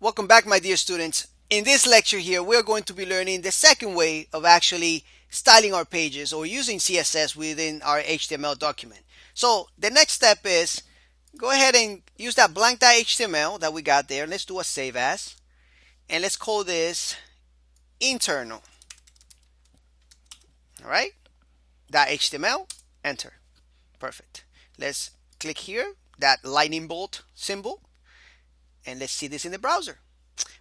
Welcome back, my dear students. In this lecture here, we're going to be learning the second way of actually styling our pages or using CSS within our HTML document. So the next step is go ahead and use that blank.html that we got there. Let's do a save as, and let's call this internal. All right, .html, enter. Perfect. Let's click here, that lightning bolt symbol, and let's see this in the browser.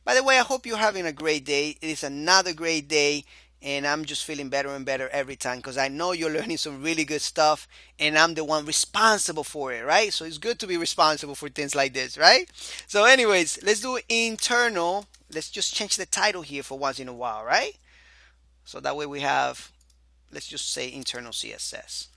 By the way, I hope you're having a great day. It is another great day, and I'm just feeling better and better every time because I know you're learning some really good stuff, and I'm the one responsible for it, right? So it's good to be responsible for things like this, right? So anyways, let's do internal. Let's just change the title here for once in a while, right? So that way we have, let's just say internal CSS.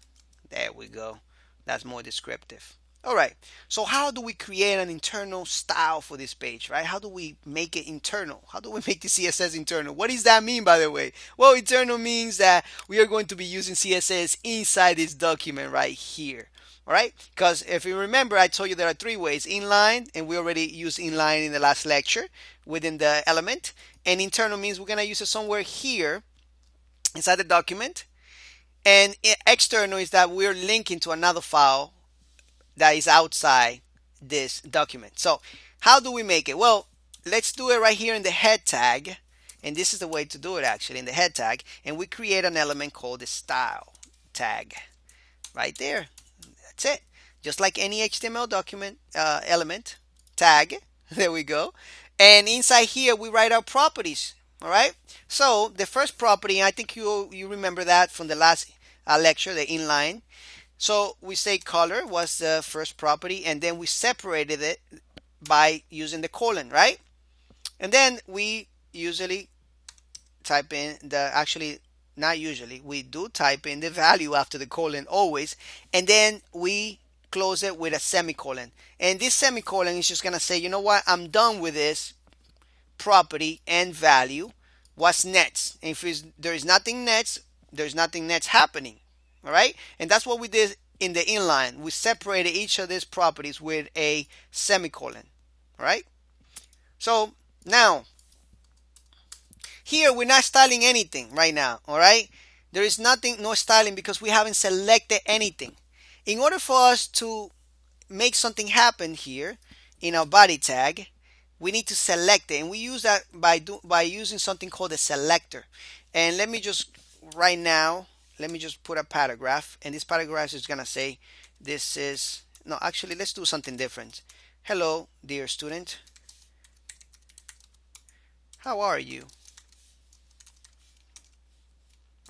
There we go. That's more descriptive. All right, so how do we create an internal style for this page, right? How do we make it internal? How do we make the CSS internal? What does that mean, by the way? Well, internal means that we are going to be using CSS inside this document right here. All right, because if you remember, I told you there are three ways: inline, and we already used inline in the last lecture within the element. And internal means we're going to use it somewhere here inside the document. And external is that we're linking to another file that is outside this document. So how do we make it? Well, let's do it right here in the head tag. And this is the way to do it actually, in the head tag. And we create an element called the style tag right there. That's it. Just like any HTML document element tag. There we go. And inside here we write our properties. All right. So the first property, I think you remember that from the last lecture, the inline. So we say color was the first property, and then we separated it by using the colon, right? And then we usually type in the, actually not usually, we do type in the value after the colon always, and then we close it with a semicolon. And this semicolon is just gonna say, you know what, I'm done with this property and value. What's next? And if there is nothing next, there's nothing next happening. All right, and that's what we did in the inline. We separated each of these properties with a semicolon. All right, so now here we're not styling anything right now. All right, there is nothing, no styling, because we haven't selected anything. In order for us to make something happen here in our body tag, we need to select it, and we use that by using something called a selector. And let me just right now, let me just put a paragraph, and this paragraph is gonna say, this is, no, actually let's do something different. Hello, dear student, how are you?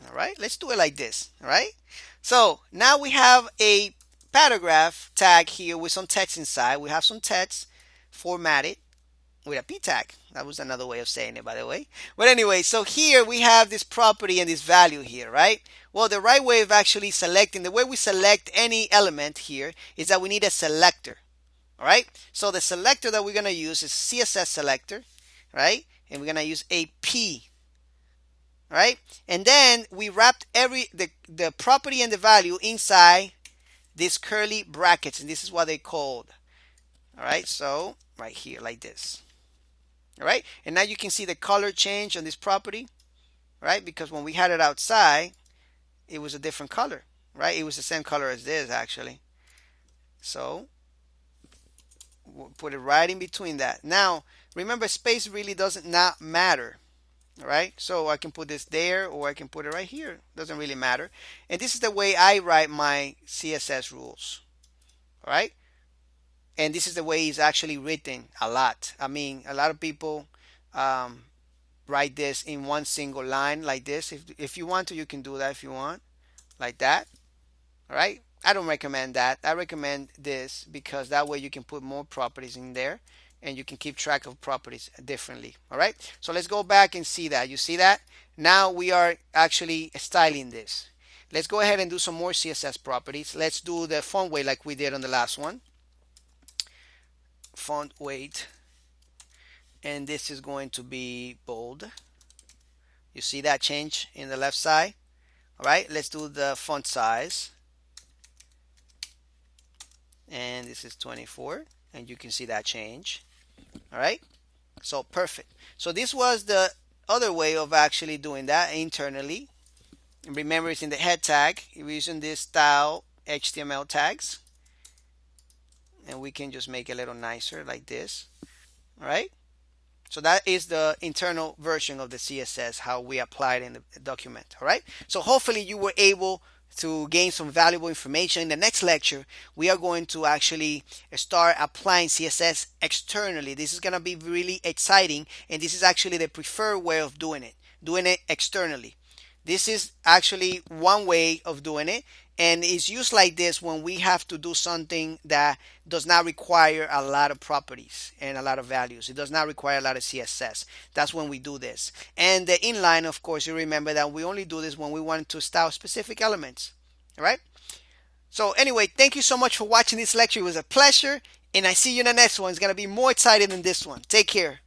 All right, let's do it like this. All right, so now we have a paragraph tag here with some text inside. We have some text formatted with a p tag. That was another way of saying it, by the way. But anyway, so here we have this property and this value here, right? Well, the right way of actually selecting, the way we select any element here is that we need a selector. All right, so the selector that we're going to use is CSS selector, right? And we're going to use a p. All right, and then we wrapped the property and the value inside these curly brackets, and this is what they called. All right, so right here like this. All right, and now you can see the color change on this property, right? Because when we had it outside, it was a different color, right? It was the same color as this actually. So we'll put it right in between that. Now remember, space really doesn't not matter. All right, so I can put this there, or I can put it right here. Doesn't really matter. And this is the way I write my CSS rules. All right, and this is the way it's actually written a lot. I mean, a lot of people write this in one single line like this. If you want to, you can do that if you want, like that. All right, I don't recommend that. I recommend this because that way you can put more properties in there, and you can keep track of properties differently. All right, so let's go back and see that. You see that? Now we are actually styling this. Let's go ahead and do some more CSS properties. Let's do the font weight like we did on the last one. Font weight, and this is going to be bold. You see that change in the left side? All right, let's do the font size, and this is 24, and you can see that change. All right, So perfect. So this was the other way of actually doing that internally. Remember, it's in the head tag. We're using this style HTML tags, and we can just make it a little nicer like this. All right. So that is the internal version of the CSS, how we apply it in the document. All right. So hopefully you were able to gain some valuable information. In the next lecture, we are going to actually start applying CSS externally. This is going to be really exciting, and this is actually the preferred way of doing it externally. This is actually one way of doing it, and it's used like this when we have to do something that does not require a lot of properties and a lot of values. It does not require a lot of CSS. That's when we do this. And the inline, of course, you remember that we only do this when we want to style specific elements. All right? So anyway, thank you so much for watching this lecture. It was a pleasure, and I see you in the next one. It's going to be more exciting than this one. Take care.